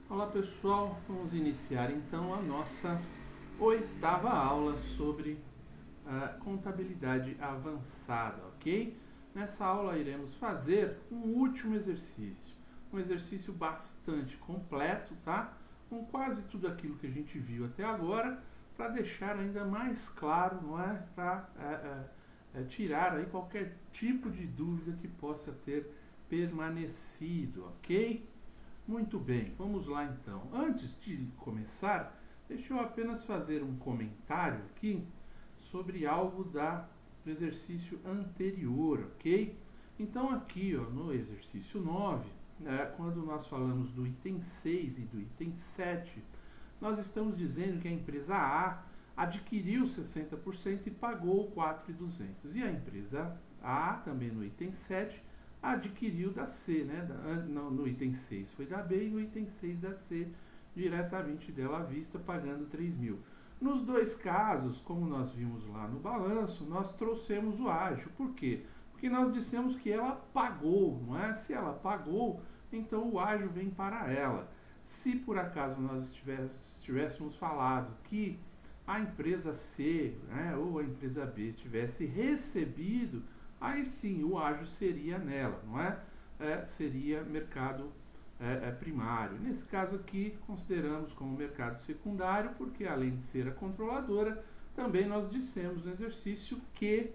Olá pessoal, vamos iniciar então a nossa oitava aula sobre contabilidade avançada, ok? Nessa aula iremos fazer um último exercício, um exercício bastante completo, tá? Com quase tudo aquilo que a gente viu até agora, para deixar ainda mais claro, não é? Para tirar aí qualquer tipo de dúvida que possa ter permanecido, ok? Muito bem, vamos lá então. Antes de começar, deixa eu apenas fazer um comentário aqui sobre algo do exercício anterior, ok? Então aqui no exercício 9, quando nós falamos do item 6 e do item 7, nós estamos dizendo que a empresa A adquiriu 60% e pagou 4.200. E a empresa A, também no item 7, adquiriu da C, né? No item 6 foi da B e no item 6 da C, diretamente dela à vista, pagando 3.000. Nos dois casos, como nós vimos lá no balanço, nós trouxemos o ágio. Por quê? Porque nós dissemos que ela pagou, não é? Se ela pagou, então o ágio vem para ela. Se por acaso nós tivéssemos falado que a empresa C, né, ou a empresa B tivesse recebido, aí sim o ágio seria nela, não é? Seria mercado primário. Nesse caso aqui, consideramos como mercado secundário, porque além de ser a controladora, também nós dissemos no exercício que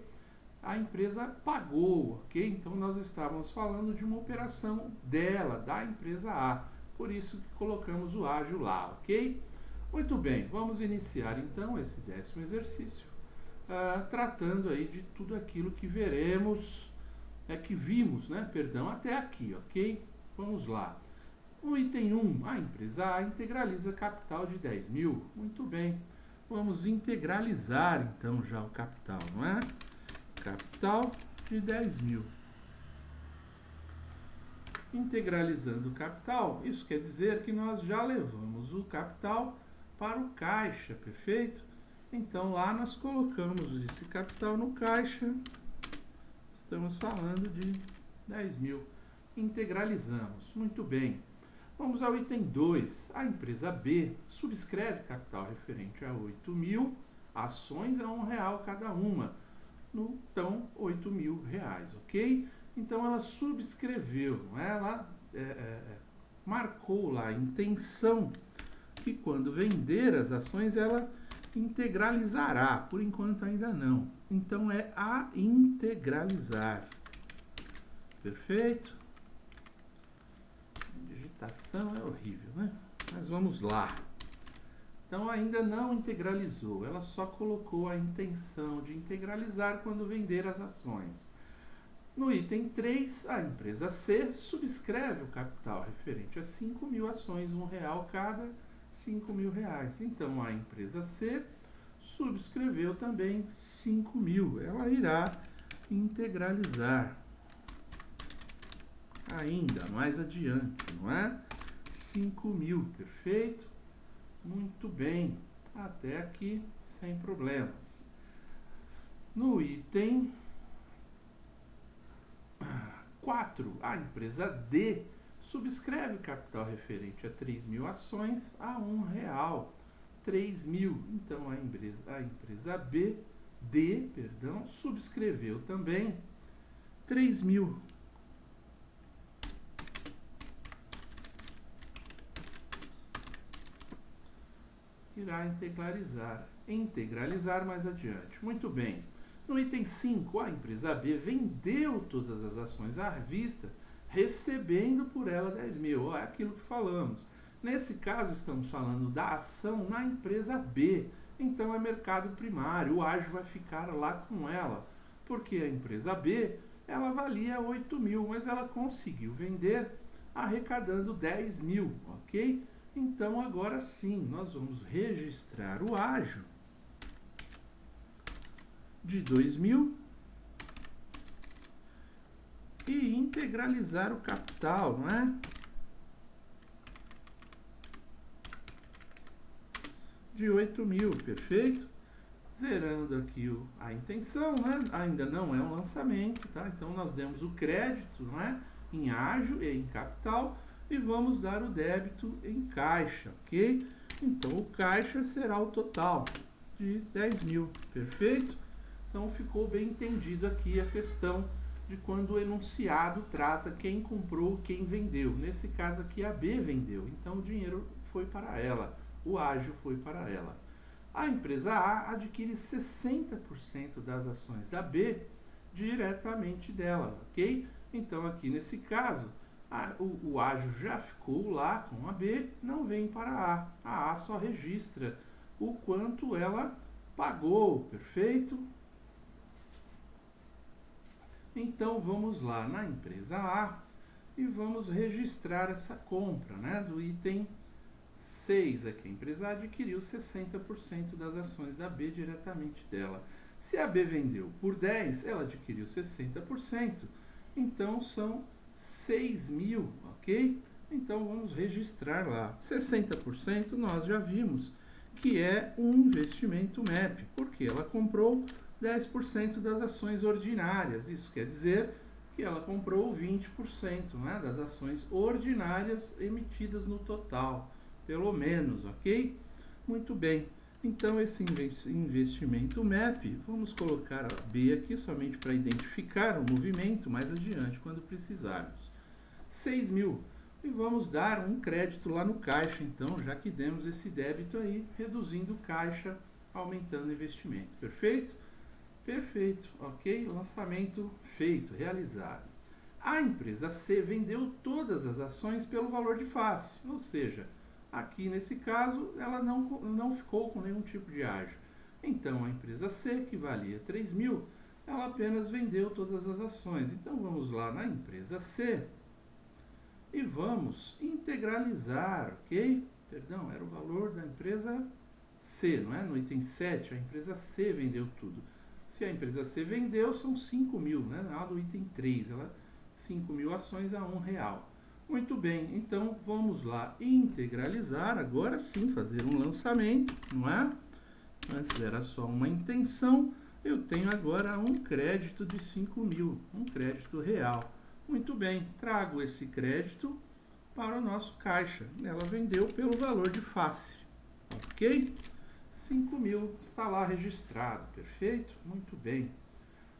a empresa pagou, ok? Então nós estávamos falando de uma operação dela, da empresa A, por isso que colocamos o ágio lá, ok? Muito bem, vamos iniciar então esse 10º exercício, tratando aí de tudo aquilo que veremos, vimos, né? Perdão, até aqui, ok? Vamos lá. No item 1, a empresa A integraliza capital de 10.000. Muito bem, vamos integralizar então já o capital, não é? Capital de 10.000. Integralizando o capital, isso quer dizer que nós já levamos o capital para o caixa, perfeito? Então lá nós colocamos esse capital no caixa, estamos falando de 10.000. Integralizamos, muito bem. Vamos ao item 2. A empresa B subscreve capital referente a 8.000 ações a R$1 cada uma. Então, R$8.000, ok? Então ela subscreveu, ela marcou lá a intenção que quando vender as ações ela integralizará, por enquanto ainda não. Então é a integralizar. Perfeito? A digitação é horrível, né? Mas vamos lá. Então ainda não integralizou, ela só colocou a intenção de integralizar quando vender as ações. No item 3, a empresa C subscreve o capital referente a 5.000 ações, R$1 cada, R$5.000. Então a empresa C subscreveu também 5.000, ela irá integralizar ainda mais adiante, não é? 5.000, perfeito? Muito bem, até aqui sem problemas. No item 4, a empresa D subscreve capital referente a 3.000 ações a R$1, 3.000. Então a empresa D, subscreveu também 3.000. Irá integralizar mais adiante. Muito bem. No item 5, a empresa B vendeu todas as ações à vista, recebendo por ela 10.000. É aquilo que falamos. Nesse caso, estamos falando da ação na empresa B. Então, é mercado primário. O ágio vai ficar lá com ela. Porque a empresa B, ela valia 8.000, mas ela conseguiu vender arrecadando 10.000, ok? Então, agora sim, nós vamos registrar o ágio de 2.000 e integralizar o capital, não é? De 8.000, perfeito? Zerando aqui a intenção, né? Ainda não é um lançamento, tá? Então, nós demos o crédito, não é? Em ágio e em capital. e vamos dar o débito em caixa, ok? Então, o caixa será o total de 10 mil, perfeito? Então, ficou bem entendido aqui a questão de quando o enunciado trata quem comprou, quem vendeu. Nesse caso aqui, a B vendeu, então o dinheiro foi para ela, o ágio foi para ela. A empresa A adquire 60% das ações da B diretamente dela, ok? Então, aqui nesse caso, o ágio já ficou lá com a B, não vem para a A. A A só registra o quanto ela pagou, perfeito? Então, vamos lá na empresa A e vamos registrar essa compra, né, do item 6 aqui. A empresa A adquiriu 60% das ações da B diretamente dela. Se a B vendeu por 10, ela adquiriu 60%, então são 6 mil, ok? Então, vamos registrar lá. 60% nós já vimos que é um investimento MEP, porque ela comprou 10% das ações ordinárias. Isso quer dizer que ela comprou 20%, né, das ações ordinárias emitidas no total, pelo menos, ok? Muito bem. Então, esse investimento MEP, vamos colocar a B aqui somente para identificar o movimento mais adiante, quando precisarmos. 6 mil. E vamos dar um crédito lá no caixa, então, já que demos esse débito aí, reduzindo o caixa, aumentando o investimento. Perfeito? Perfeito, ok? Lançamento feito, realizado. A empresa C vendeu todas as ações pelo valor de face, ou seja, aqui nesse caso ela não ficou com nenhum tipo de ágio. Então a empresa C, que valia 3 mil, ela apenas vendeu todas as ações. Então vamos lá na empresa C e vamos integralizar, ok? Perdão, era o valor da empresa C, não é? No item 7, a empresa C vendeu tudo. Se a empresa C vendeu, são 5 mil, né? Lá do item 3, 5 mil ações a R$1. Muito bem, então vamos lá integralizar, agora sim fazer um lançamento, não é? Antes era só uma intenção, eu tenho agora um crédito de 5 mil, um crédito real. Muito bem, trago esse crédito para o nosso caixa. Ela vendeu pelo valor de face, ok? 5 mil está lá registrado, perfeito? Muito bem.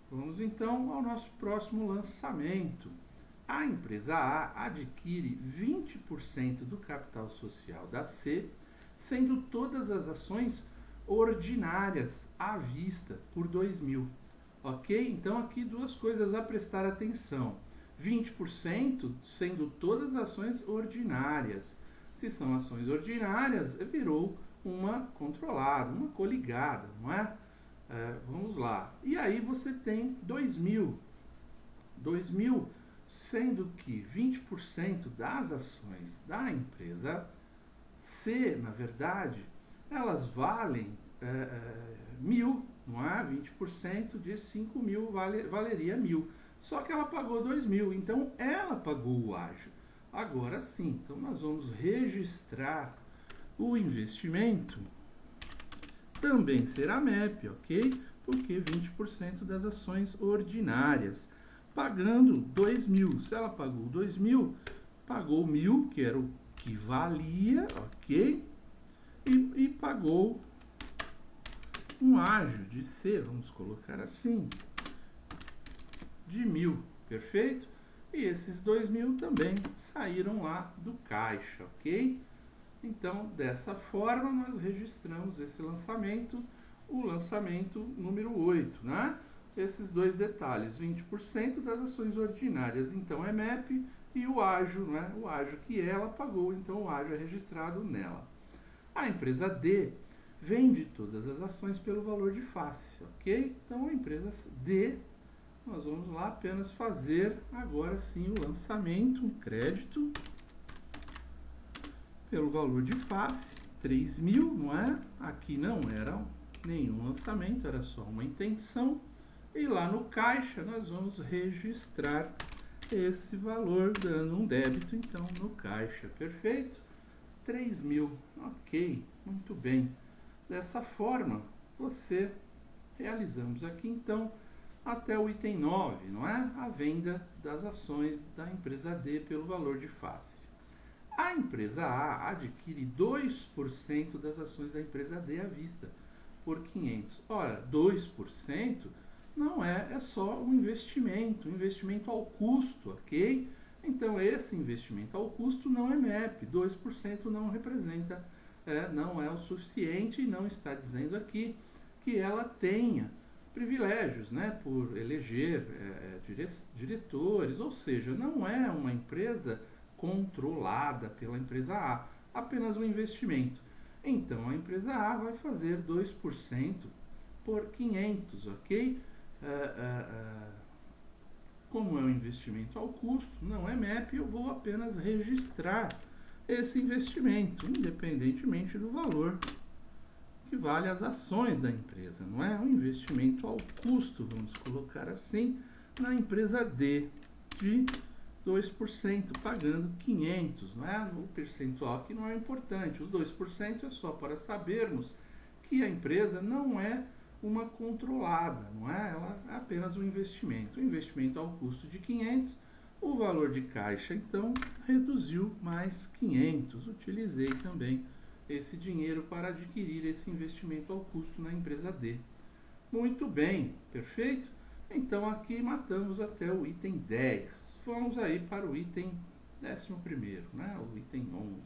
Vamos então ao nosso próximo lançamento. A empresa A adquire 20% do capital social da C, sendo todas as ações ordinárias à vista por 2 mil. Ok? Então aqui duas coisas a prestar atenção. 20% sendo todas as ações ordinárias. Se são ações ordinárias, virou uma controlada, uma coligada, não é? Vamos lá. E aí você tem 2 mil. 2 mil, sendo que 20% das ações da empresa C, na verdade, elas valem 1.000, não é? 20% de 5 mil valeria 1.000. Só que ela pagou 2 mil, então ela pagou o ágio. Agora sim, então nós vamos registrar o investimento, também será MEP, ok? Porque 20% das ações ordinárias, pagando 2 mil. Se ela pagou 2 mil, pagou 1.000, que era o que valia, ok? E pagou um ágio de C, vamos colocar assim, de 1.000, perfeito? E esses 2 mil também saíram lá do caixa, ok? Então, dessa forma, nós registramos esse lançamento, o lançamento número 8, né? Esses dois detalhes, 20% das ações ordinárias, então é MEP, e o ágio, né? O ágio que ela pagou, então o ágio é registrado nela. A empresa D vende todas as ações pelo valor de face, ok? Então, a empresa D, nós vamos lá apenas fazer agora sim o lançamento, um crédito, pelo valor de face, 3 mil, não é? Aqui não era nenhum lançamento, era só uma intenção. E lá no caixa nós vamos registrar esse valor, dando um débito, então, no caixa. Perfeito? 3 mil. Ok, muito bem. Dessa forma, realizamos aqui, então, até o item 9, não é? A venda das ações da empresa D pelo valor de face. A empresa A adquire 2% das ações da empresa D à vista, por 500. Ora, 2% não é só um investimento ao custo, ok? Então, esse investimento ao custo não é MEP, 2% não representa, não é o suficiente e não está dizendo aqui que ela tenha privilégios, né, por eleger diretores, ou seja, não é uma empresa controlada pela empresa A, apenas um investimento. Então, a empresa A vai fazer 2% por 500, ok? Como é um investimento ao custo, não é MEP, eu vou apenas registrar esse investimento, independentemente do valor que vale as ações da empresa, não é? Um investimento ao custo, vamos colocar assim, na empresa D, de 2%, pagando 500, não é? O percentual aqui não é importante, os 2% é só para sabermos que a empresa não é uma controlada, não é? Ela é apenas um investimento ao custo de 500, o valor de caixa, então, reduziu mais 500, utilizei também esse dinheiro para adquirir esse investimento ao custo na empresa D. Muito bem, perfeito? Então aqui matamos até o item 10. Vamos aí para o item 11º, né? O item 11.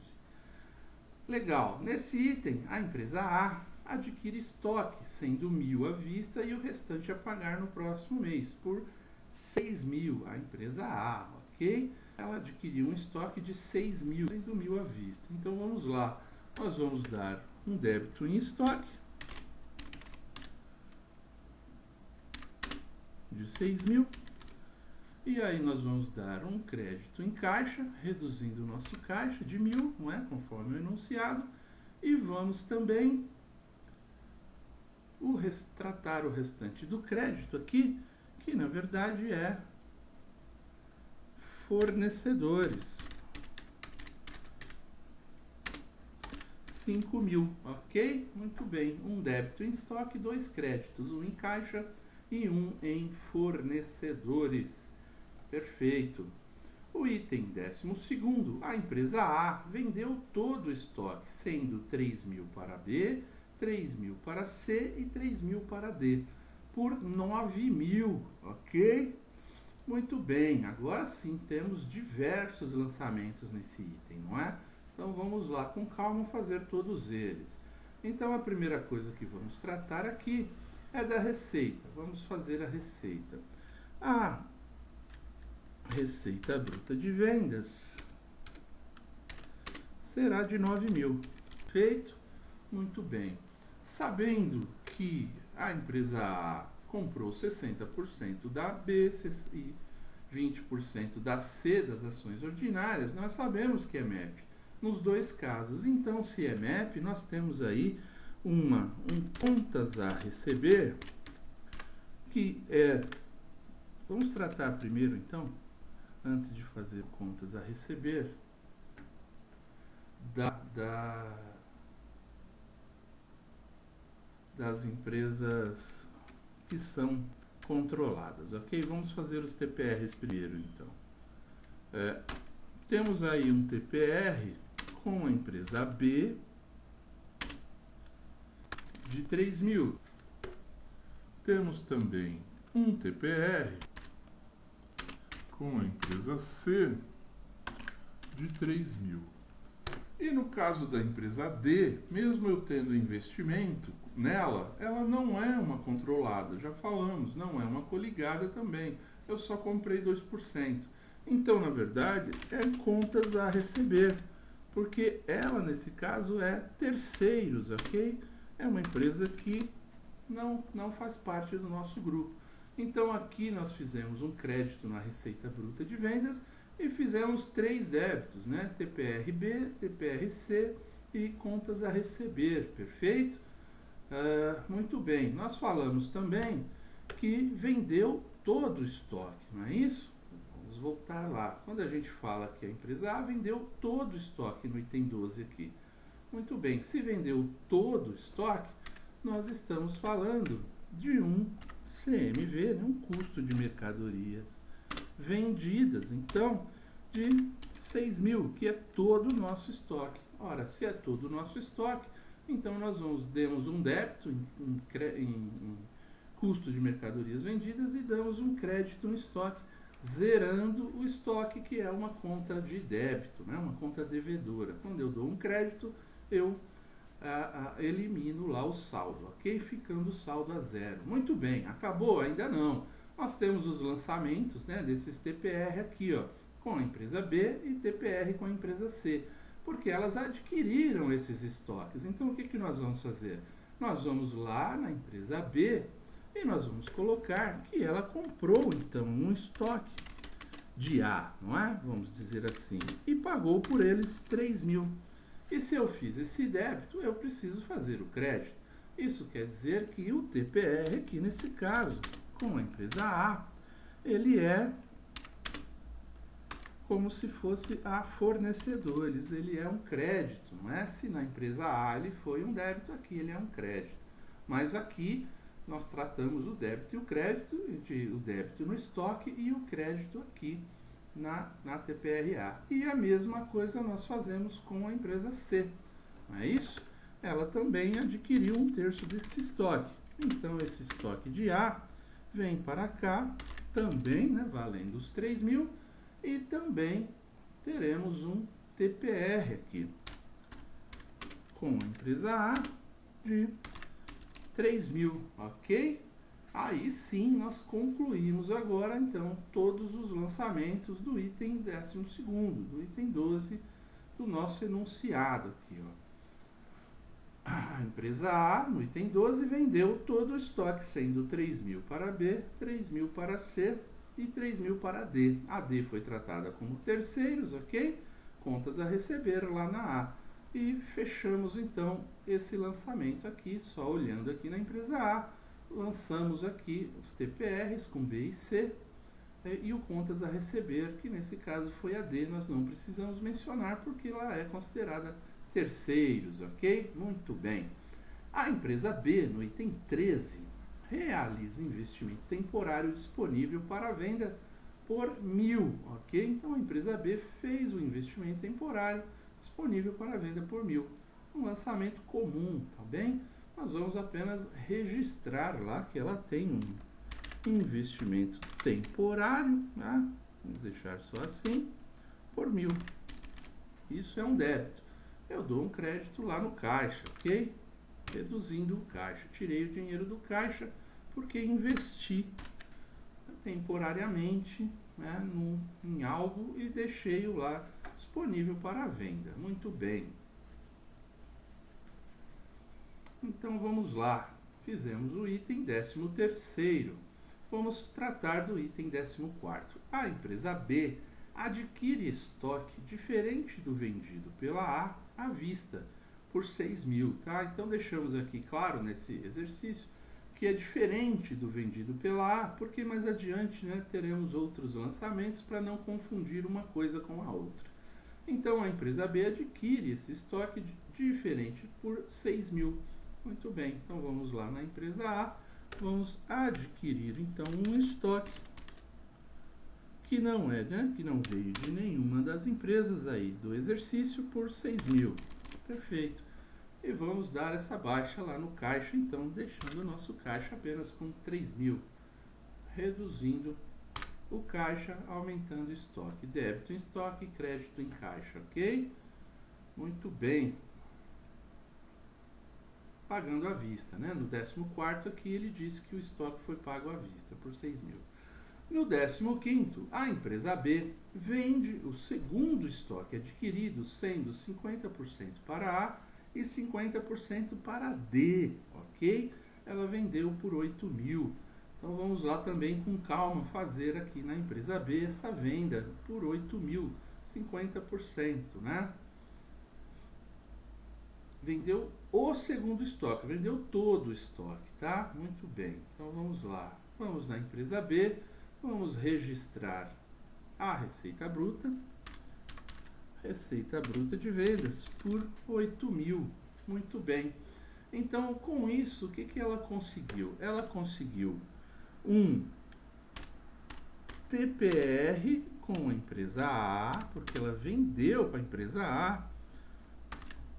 Legal, nesse item a empresa A adquire estoque, sendo 1.000 à vista e o restante a pagar no próximo mês, por 6.000, a empresa A, ok? Ela adquiriu um estoque de 6.000, sendo 1.000 à vista. Então vamos lá. Nós vamos dar um débito em estoque de 6.000 e aí nós vamos dar um crédito em caixa, reduzindo o nosso caixa de 1.000, não é? Conforme o enunciado, e vamos também tratar o restante do crédito aqui, que na verdade é fornecedores. 5.000, ok? Muito bem. Um débito em estoque, 2 créditos, um em caixa e um em fornecedores. Perfeito. O item 12º, a empresa A vendeu todo o estoque, sendo 3.000 para B, 3.000 para C e 3.000 para D, por 9.000, ok? Muito bem. Agora sim temos diversos lançamentos nesse item, não é? Então vamos lá com calma fazer todos eles. Então a primeira coisa que vamos tratar aqui é da receita. Vamos fazer a receita. A receita bruta de vendas será de 9.000. Feito? Muito bem. Sabendo que a empresa A comprou 60% da B e 20% da C das ações ordinárias, nós sabemos que é MEP. Nos dois casos. Então, se é MEP, nós temos aí um contas a receber, que é... Vamos tratar primeiro, então, antes de fazer contas a receber, das empresas que são controladas, ok? Vamos fazer os TPRs primeiro, então. Temos aí um TPR com a empresa B de 3.000. Temos também um TPR com a empresa C de 3.000. E no caso da empresa D, mesmo eu tendo investimento nela, ela não é uma controlada, já falamos, não é uma coligada também. Eu só comprei 2%. Então, na verdade, é contas a receber, porque ela, nesse caso, é terceiros, ok? É uma empresa que não faz parte do nosso grupo. Então, aqui nós fizemos um crédito na receita bruta de vendas e fizemos 3 débitos, né? TPR-B, TPR-C e contas a receber, perfeito? Muito bem, nós falamos também que vendeu todo o estoque, não é isso? Vamos voltar lá. Quando a gente fala que a empresa A vendeu todo o estoque no item 12 aqui. Muito bem, se vendeu todo o estoque, nós estamos falando de um CMV, né? Um custo de mercadorias vendidas. Então, de 6.000, que é todo o nosso estoque. Ora, se é todo o nosso estoque, então nós demos um débito em custo de mercadorias vendidas e damos um crédito no estoque, zerando o estoque, que é uma conta de débito, né? Uma conta devedora. Quando eu dou um crédito, eu elimino lá o saldo, ok? Ficando o saldo a zero. Muito bem, acabou? Ainda não. Nós temos os lançamentos, né, desses TPR aqui, ó, com a empresa B e TPR com a empresa C, porque elas adquiriram esses estoques. Então, o que nós vamos fazer? Nós vamos lá na empresa B e nós vamos colocar que ela comprou, então, um estoque de A, não é? Vamos dizer assim, e pagou por eles 3.000. E se eu fiz esse débito, eu preciso fazer o crédito. Isso quer dizer que o TPR aqui, nesse caso, com a empresa A, ele é como se fosse a fornecedores, ele é um crédito, não é? Se na empresa A ele foi um débito, aqui ele é um crédito. Mas aqui nós tratamos o débito e o crédito, o débito no estoque e o crédito aqui na TPRA. E a mesma coisa nós fazemos com a empresa C, não é isso? Ela também adquiriu 1/3 desse estoque. Então, esse estoque de A vem para cá, também, né, valendo os 3.000, e também teremos um TPR aqui, com a empresa A de 3.000, ok? Aí sim, nós concluímos agora, então, todos os lançamentos do item 12º, do item 12 do nosso enunciado aqui, ó. A empresa A, no item 12, vendeu todo o estoque, sendo 3.000 para B, 3.000 para C e 3.000 para D. A D foi tratada como terceiros, ok? Contas a receber lá na A. E fechamos, então, esse lançamento aqui, só olhando aqui na empresa A. Lançamos aqui os TPRs com B e C e o contas a receber, que nesse caso foi a D, nós não precisamos mencionar porque ela é considerada terceiros, ok? Muito bem. A empresa B, no item 13, realiza investimento temporário disponível para venda por 1.000, ok? Então a empresa B fez o investimento temporário disponível para venda por 1.000. Um lançamento comum, tá bem? Nós vamos apenas registrar lá que ela tem um investimento temporário, né? Vamos deixar só assim, por 1.000. Isso é um débito. Eu dou um crédito lá no caixa, ok? Reduzindo o caixa. Tirei o dinheiro do caixa porque investi temporariamente, né, em algo e deixei-o lá disponível para a venda. Muito bem. Então vamos lá. Fizemos o item 13º. Vamos tratar do item 14º. A empresa B adquire estoque diferente do vendido pela A à vista por 6.000, tá? Então deixamos aqui claro nesse exercício que é diferente do vendido pela A, porque mais adiante, né, teremos outros lançamentos para não confundir uma coisa com a outra. Então a empresa B adquire esse estoque diferente por 6.000. Muito bem, então vamos lá na empresa A, vamos adquirir então um estoque que não é, né, que não veio de nenhuma das empresas aí do exercício por 6.000. Perfeito. E vamos dar essa baixa lá no caixa, então, deixando o nosso caixa apenas com 3.000. Reduzindo o caixa, aumentando o estoque. Débito em estoque, crédito em caixa, ok? Muito bem. Pagando à vista, né? No 14º aqui ele disse que o estoque foi pago à vista por 6.000. No 15º, a empresa B vende o segundo estoque adquirido, sendo 50% para A e 50% para D, ok? Ela vendeu por 8.000. Então vamos lá também com calma fazer aqui na empresa B essa venda por 8.000, 50%, né? Vendeu o segundo estoque, vendeu todo o estoque, tá? Muito bem. Então vamos lá. Vamos na empresa B. Vamos registrar a receita bruta de vendas por 8.000. Muito bem. Então, com isso, o que ela conseguiu? Ela conseguiu um TPR com a empresa A, porque ela vendeu para a empresa A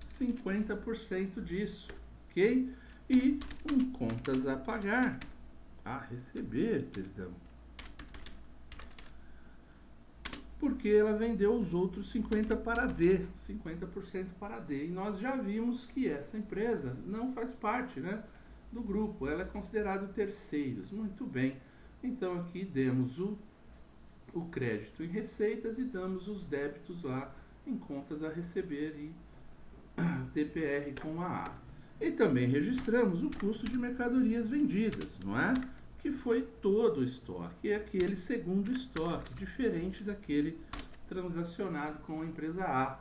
50% disso, ok? E contas a pagar, a receber, perdão, porque ela vendeu os outros 50% para D, 50% para D. E nós já vimos que essa empresa não faz parte, né, do grupo, ela é considerada terceiros. Muito bem, então aqui demos o crédito em receitas e damos os débitos lá em contas a receber e TPR com a A. E também registramos o custo de mercadorias vendidas, não é? Que foi todo o estoque, é aquele segundo estoque, diferente daquele transacionado com a empresa A.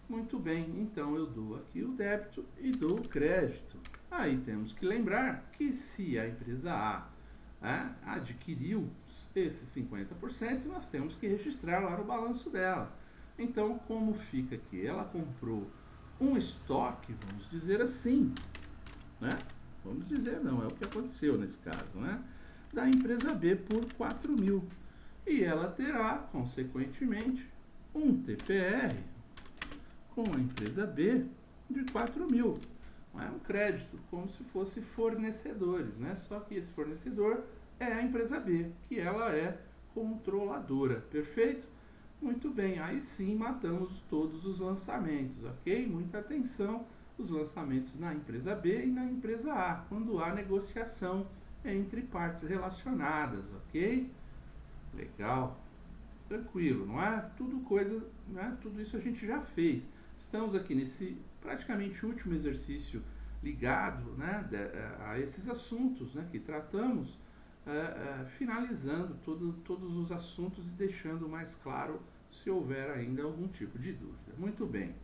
Muito bem, então eu dou aqui o débito e dou o crédito. Aí temos que lembrar que se a empresa A adquiriu esses 50%, nós temos que registrar lá no balanço dela. Então, como fica aqui? Ela comprou um estoque, vamos dizer assim, né? Vamos dizer, não, é o que aconteceu nesse caso, né? Da empresa B por 4.000. E ela terá, consequentemente, um TPR com a empresa B de 4.000. Não é um crédito, como se fosse fornecedores, né? Só que esse fornecedor é a empresa B, que ela é controladora, perfeito? Muito bem, aí sim matamos todos os lançamentos, ok? Muita atenção, os lançamentos na empresa B e na empresa A, quando há negociação entre partes relacionadas, ok? Legal, tranquilo, não é? Tudo coisa, né? Tudo isso a gente já fez. Estamos aqui nesse praticamente último exercício ligado, né, a esses assuntos, né, que tratamos, finalizando todos os assuntos e deixando mais claro se houver ainda algum tipo de dúvida. Muito bem.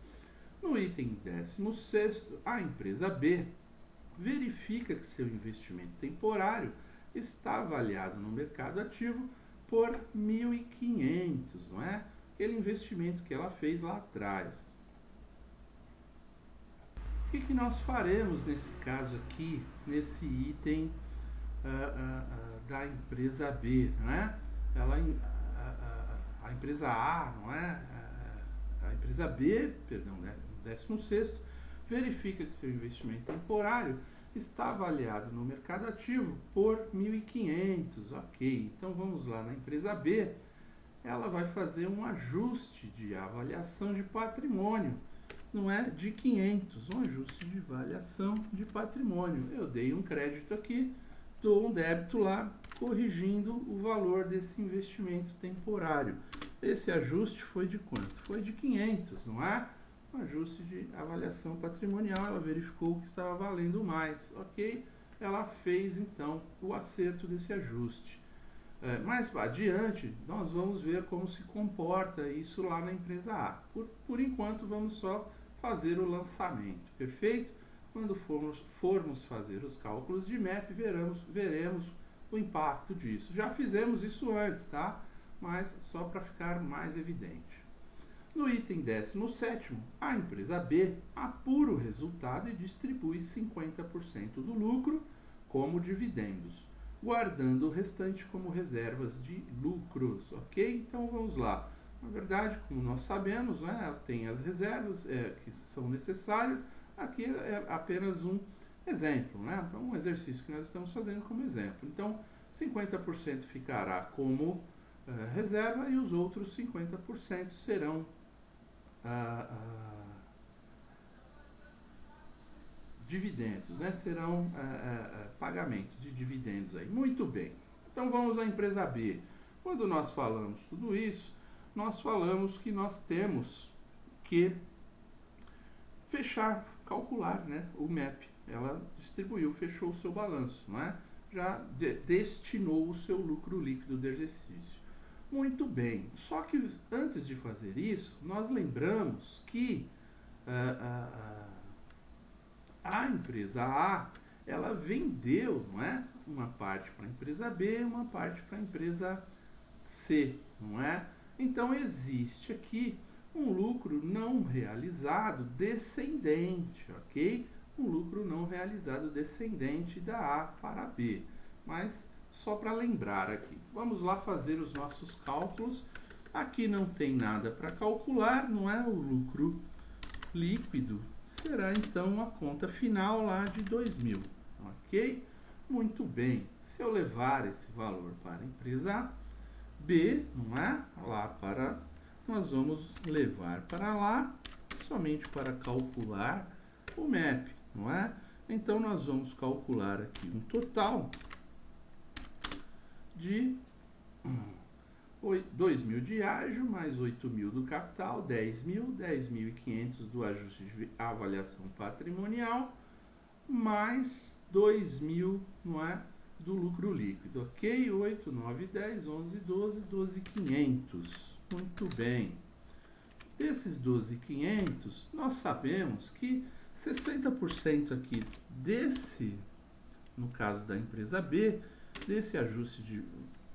No item 16º, a empresa B verifica que seu investimento temporário está avaliado no mercado ativo por 1.500, não é? Aquele investimento que ela fez lá atrás. O que nós faremos nesse caso aqui, nesse item da empresa B, não é? A empresa A, não é? A empresa B, perdão, né? 16º, verifica que seu investimento temporário está avaliado no mercado ativo por 1.500, ok. Então vamos lá na empresa B, ela vai fazer um ajuste de avaliação de patrimônio, não é, de 500, um ajuste de avaliação de patrimônio. Eu dei um crédito aqui, dou um débito lá, corrigindo o valor desse investimento temporário. Esse ajuste foi de quanto? Foi de 500, não é? Um ajuste de avaliação patrimonial, ela verificou que estava valendo mais, ok? Ela fez, então, o acerto desse ajuste. Mais adiante, nós vamos ver como se comporta isso lá na empresa A. Por enquanto, vamos só fazer o lançamento, perfeito? Quando formos fazer os cálculos de MEP, veremos o impacto disso. Já fizemos isso antes, tá? Mas só para ficar mais evidente. No item 17º, a empresa B apura o resultado e distribui 50% do lucro como dividendos, guardando o restante como reservas de lucros, ok? Então vamos lá. Na verdade, como nós sabemos, né, ela tem as reservas que são necessárias. Aqui é apenas um exemplo, né? Então, um exercício que nós estamos fazendo como exemplo. Então, 50% ficará como reserva e os outros 50% serão dividendos, né? Serão pagamentos de dividendos aí. Muito bem. Então, vamos à empresa B. Quando nós falamos tudo isso, nós falamos que nós temos que fechar, calcular, né, o MEP. Ela distribuiu, fechou o seu balanço, não é? Já destinou o seu lucro líquido do exercício. Muito bem. Só que antes de fazer isso, nós lembramos que a empresa A, ela vendeu, não é? Uma parte para a empresa B, uma parte para a empresa C, não é? Então, existe aqui um lucro não realizado descendente, ok? Um lucro não realizado descendente da A para B. Mas, só para lembrar aqui, vamos lá fazer os nossos cálculos Aqui não tem nada para calcular, não é? O lucro líquido será então a conta final lá de 2.000, ok? Muito bem, se eu levar esse valor para a empresa B, não é? Lá para, nós vamos levar para lá somente para calcular o MAP, não é? Então nós vamos calcular aqui um total de 2.000 de ágio, mais 8.000 do capital, 10.000, 10.500 do ajuste de avaliação patrimonial, mais 2.000, não é, do lucro líquido, ok? 8, 9, 10, 11, 12, 12.500. Muito bem. Desses 12.500, nós sabemos que 60% aqui desse, no caso da empresa B, desse ajuste de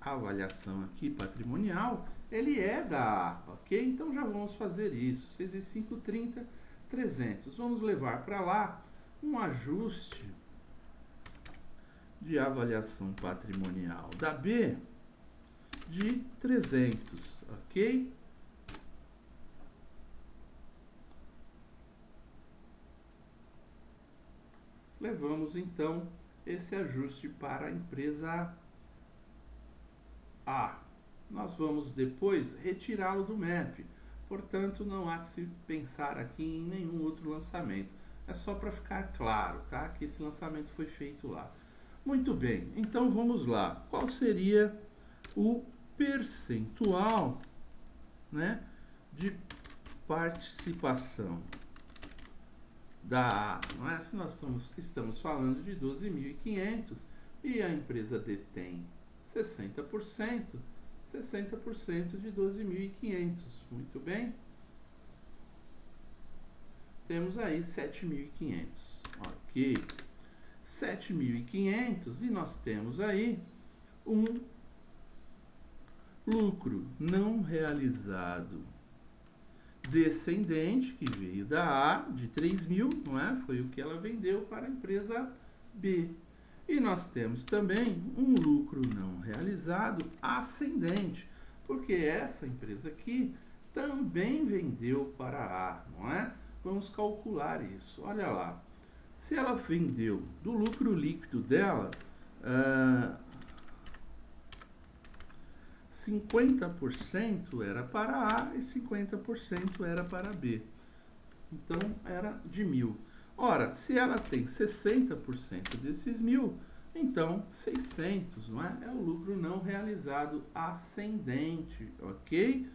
avaliação aqui patrimonial, ele é da A, ok? Então já vamos fazer isso. 6 e 5, 30, 300. Vamos levar para lá um ajuste de avaliação patrimonial da B de 300, ok? Levamos então esse ajuste para a empresa A. Nós vamos depois retirá-lo do MAP, portanto não há que se pensar aqui em nenhum outro lançamento. É só para ficar claro, tá? Que esse lançamento foi feito lá. Muito bem, então vamos lá. Qual seria o percentual, né, de participação da A, não é? Se nós estamos falando de 12.500 e a empresa detém 60%, 60% de 12.500, muito bem? Temos aí 7.500, ok? 7.500 e nós temos aí um lucro não realizado descendente, que veio da A, de 3.000, não é? Foi o que ela vendeu para a empresa B. E nós temos também um lucro não realizado ascendente, porque essa empresa aqui também vendeu para A, não é? Vamos calcular isso. Olha lá. Se ela vendeu do lucro líquido dela, 50% era para A e 50% era para B. Então, era de 1.000. Ora, se ela tem 60% desses 1.000, então 600, não é? É o lucro não realizado ascendente, ok?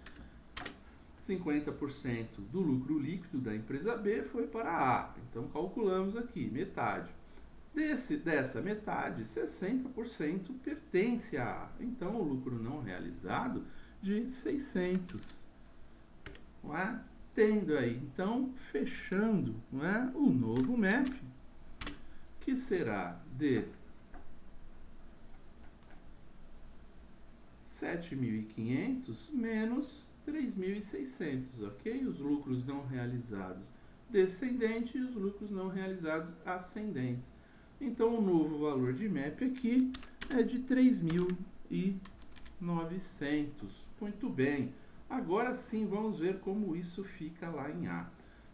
50% do lucro líquido da empresa B foi para A. Então, calculamos aqui, metade. Dessa metade, 60% pertence a A. Então, o lucro não realizado de 600. Não é? Tendo aí, então, fechando, não é, o novo MAP, que será de 7.500 menos 3.600, ok? Os lucros não realizados descendentes e os lucros não realizados ascendentes. Então, o novo valor de MAP aqui é de 3.900. Muito bem. Agora sim, vamos ver como isso fica lá em A.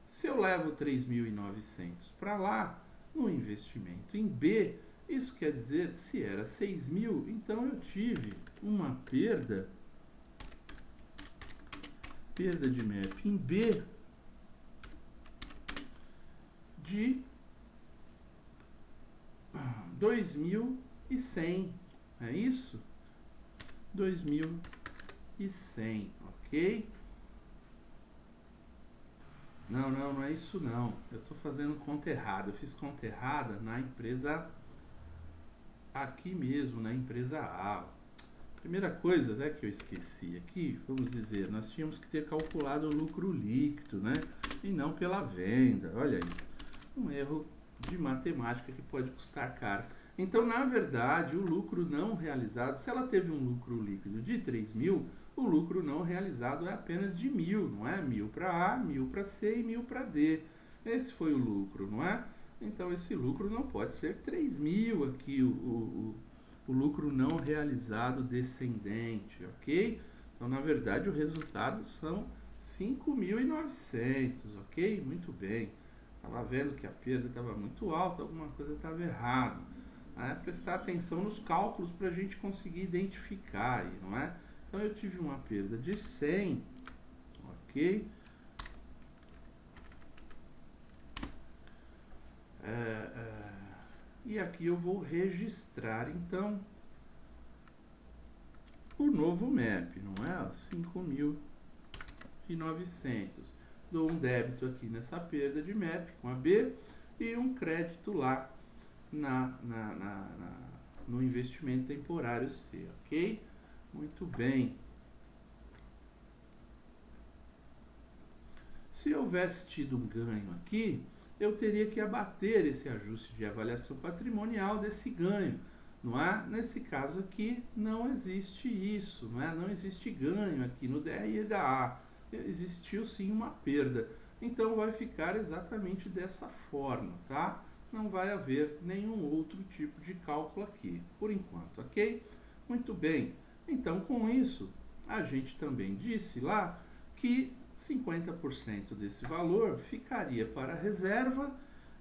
Se eu levo 3.900 para lá, no investimento em B, isso quer dizer, se era 6.000, então eu tive uma perda de MAP em B de 2.100, é isso? 2.100, ok? Não é isso não. Eu estou fazendo conta errada. Eu fiz conta errada na empresa aqui mesmo, na empresa A. Primeira coisa, né, que eu esqueci aqui, vamos dizer, nós tínhamos que ter calculado o lucro líquido, né? E não pela venda. Olha aí, um erro de matemática que pode custar caro. Então, na verdade, o lucro não realizado, se ela teve um lucro líquido de 3.000, o lucro não realizado é apenas de 1.000, não é? 1.000 para A, 1.000 para C e 1.000 para D. Esse foi o lucro, não é? Então, esse lucro não pode ser 3.000 aqui, o lucro não realizado descendente, ok? Então, na verdade, o resultado são 5.900, ok? Muito bem. Estava vendo que a perda estava muito alta, alguma coisa estava errada. Prestar atenção nos cálculos para a gente conseguir identificar aí, não é? Então, eu tive uma perda de 100, ok? E aqui eu vou registrar, então, o novo MAP, não é? 5.900. Dou um débito aqui nessa perda de MAP com a B e um crédito lá no investimento temporário C, ok? Muito bem. Se houvesse tido um ganho aqui, eu teria que abater esse ajuste de avaliação patrimonial desse ganho, não é? Nesse caso aqui, não existe isso, não é? Não existe ganho aqui no DRH. Existiu sim uma perda. Então, vai ficar exatamente dessa forma, tá? Não vai haver nenhum outro tipo de cálculo aqui, por enquanto, ok? Muito bem. Então, com isso, a gente também disse lá que 50% desse valor ficaria para a reserva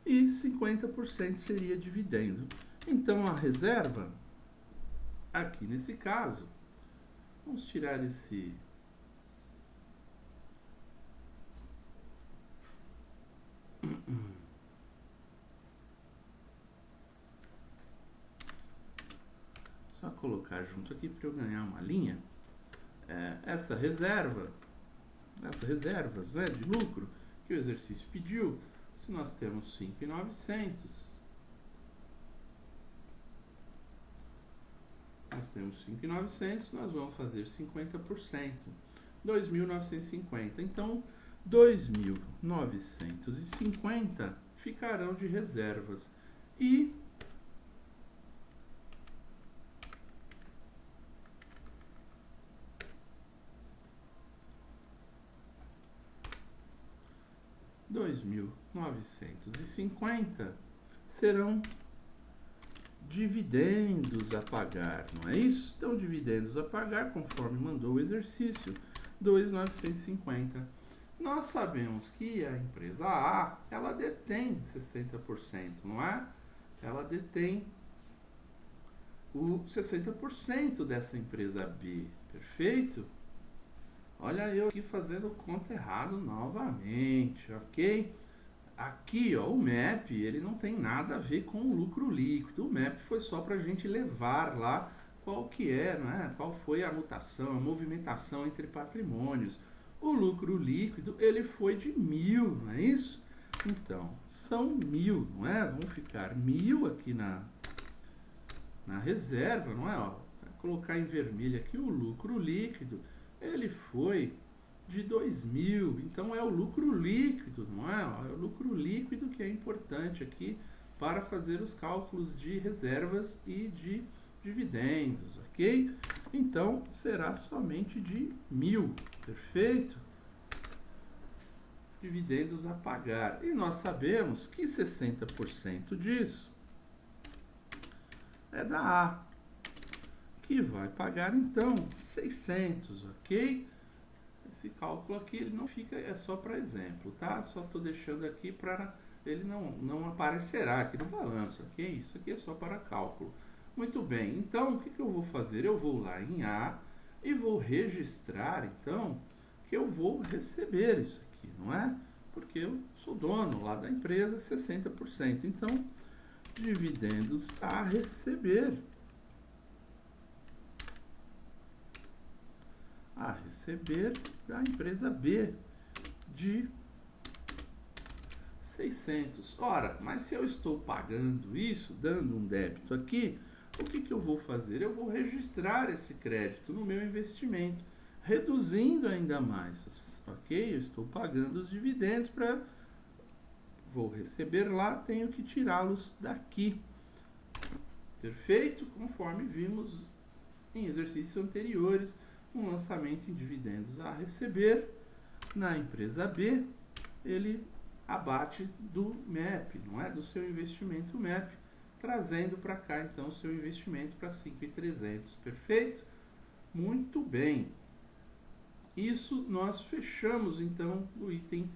e 50% seria dividendo. Então, a reserva, aqui nesse caso, vamos tirar esse... Só colocar junto aqui para eu ganhar uma linha. Essas reservas, né, de lucro que o exercício pediu, se nós temos 5.900, nós vamos fazer 50%, 2.950. Então, 2.950 ficarão de reservas e R$2.950 serão dividendos a pagar, não é isso? Então, dividendos a pagar, conforme mandou o exercício, 2.950. Nós sabemos que a empresa A, ela detém 60%, não é? Ela detém o 60% dessa empresa B, perfeito? Olha eu aqui fazendo conta errado novamente, ok? Aqui, ó, o MAP, ele não tem nada a ver com o lucro líquido. O MAP foi só para a gente levar lá qual que é, né? Qual foi a mutação, a movimentação entre patrimônios. O lucro líquido, ele foi de 1.000, não é isso? Então, são 1.000, não é? Vamos ficar 1.000 aqui na reserva, não é? Ó, vou colocar em vermelho aqui o lucro líquido. Ele foi de 2.000, então é o lucro líquido, não é? É o lucro líquido que é importante aqui para fazer os cálculos de reservas e de dividendos, ok? Então, será somente de 1.000, perfeito? Dividendos a pagar. E nós sabemos que 60% disso é da A, que vai pagar, então, 600, ok? Esse cálculo aqui, ele não fica, é só para exemplo, tá? Só estou deixando aqui para ele não aparecerá aqui no balanço, ok? Isso aqui é só para cálculo. Muito bem, então, o que eu vou fazer? Eu vou lá em A e vou registrar, então, que eu vou receber isso aqui, não é? Porque eu sou dono lá da empresa, 60%. Então, dividendos a receber. Da empresa B de 600. Ora, mas se eu estou pagando isso, dando um débito aqui, o que eu vou fazer? Eu vou registrar esse crédito no meu investimento, reduzindo ainda mais, ok? Eu estou pagando os dividendos vou receber lá, tenho que tirá-los daqui. Perfeito? Conforme vimos em exercícios anteriores, um lançamento em dividendos a receber na empresa B, ele abate do MAP, não é? Do seu investimento MAP, trazendo para cá então o seu investimento para 5.300, perfeito? Muito bem. isso nós fechamos então o item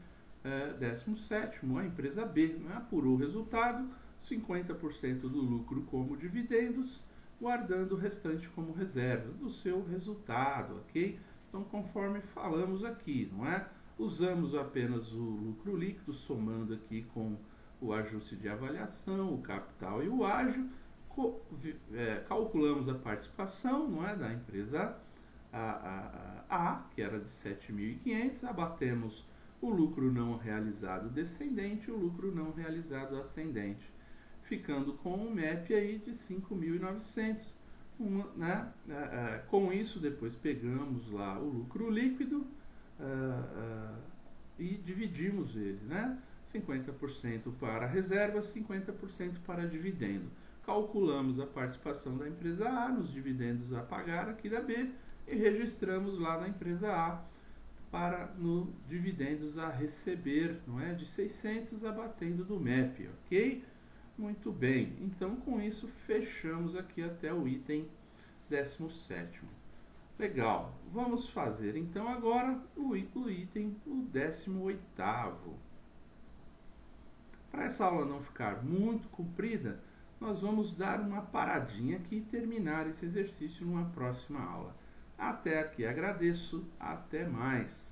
17º, a empresa B, né? Apurou o resultado, 50% do lucro como dividendos, guardando o restante como reservas do seu resultado, ok? Então, conforme falamos aqui, não é? Usamos apenas o lucro líquido, somando aqui com o ajuste de avaliação, o capital e o ágio, calculamos a participação, não é, da empresa A, que era de 7.500, abatemos o lucro não realizado descendente e o lucro não realizado ascendente, ficando com um MEP aí de 5.900. Né? Com isso, depois pegamos lá o lucro líquido e dividimos ele, né? 50% para reserva, 50% para dividendo. Calculamos a participação da empresa A nos dividendos a pagar aqui da B e registramos lá na empresa A para no dividendos a receber, não é? De 600 abatendo do MEP, ok? Muito bem, então com isso fechamos aqui até o item 17º. Legal, vamos fazer então agora o item, o 18º. Para essa aula não ficar muito comprida, nós vamos dar uma paradinha aqui e terminar esse exercício numa próxima aula. Até aqui agradeço, até mais.